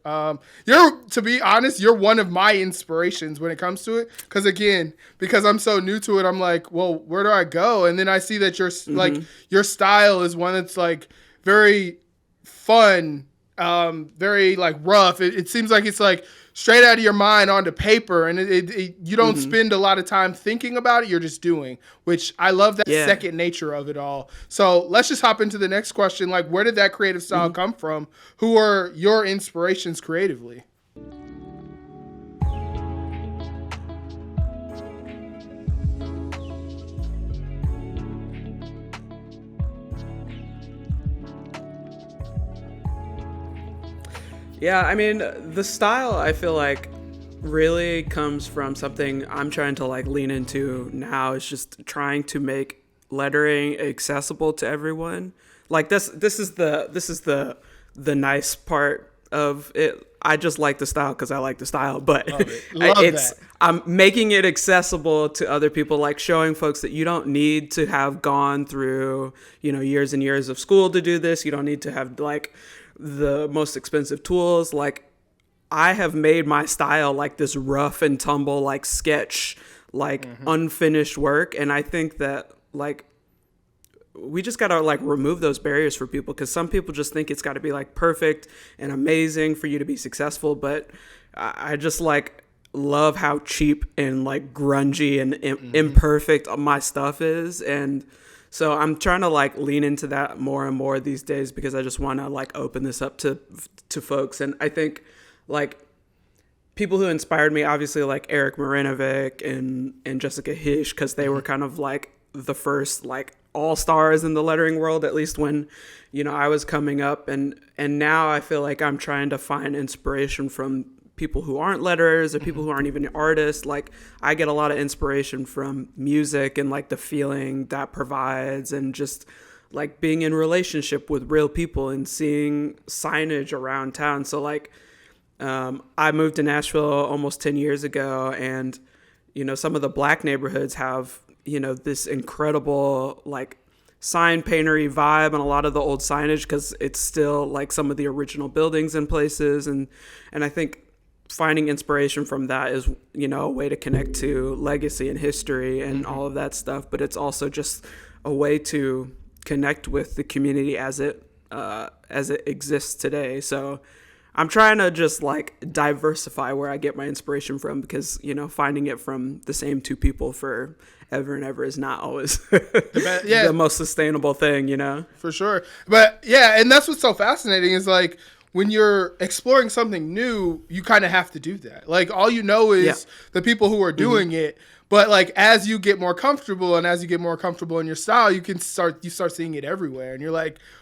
To be honest, you're one of my inspirations when it comes to it. Because I'm so new to it, I'm like, well, where do I go? And then I see that your style is one that's like very fun, very like rough. It seems like it's like straight out of your mind onto paper, and you don't spend a lot of time thinking about it. You're just doing, which I love that second nature of it all. So let's just hop into the next question. Like, where did that creative style come from? Who are your inspirations creatively? Yeah, I mean, the style I feel like really comes from something I'm trying to like lean into now is just trying to make lettering accessible to everyone. Like this is the nice part of it. I just like the style because I like the style, but Love that. I'm making it accessible to other people, like showing folks that you don't need to have gone through, years and years of school to do this. You don't need to have like the most expensive tools. Like I have made my style like this rough and tumble, like sketch, like unfinished work. And I think that like we just got to like remove those barriers for people, because some people just think it's got to be like perfect and amazing for you to be successful. But I just like love how cheap and like grungy and imperfect my stuff is. And so I'm trying to like lean into that more and more these days, because I just want to like open this up to folks. And I think like people who inspired me, obviously like Eric Marinovic and Jessica Hish, because they were kind of like the first like all stars in the lettering world, at least when I was coming up. And now I feel like I'm trying to find inspiration from people who aren't letterers or people who aren't even artists. Like I get a lot of inspiration from music and like the feeling that provides, and just like being in relationship with real people and seeing signage around town. So like I moved to Nashville almost 10 years ago, and some of the black neighborhoods have this incredible like sign paintery vibe, and a lot of the old signage, because it's still like some of the original buildings in places. And I think finding inspiration from that is, a way to connect to legacy and history and all of that stuff. But it's also just a way to connect with the community as it exists today. So I'm trying to just like diversify where I get my inspiration from, because, finding it from the same two people for ever and ever is not always the most sustainable thing, For sure. But yeah, and that's what's so fascinating is like, when you're exploring something new, you kind of have to do that. Like all is the people who are doing it. But like as you get more comfortable, and as you get more comfortable in your style, you start seeing it everywhere, and you're like,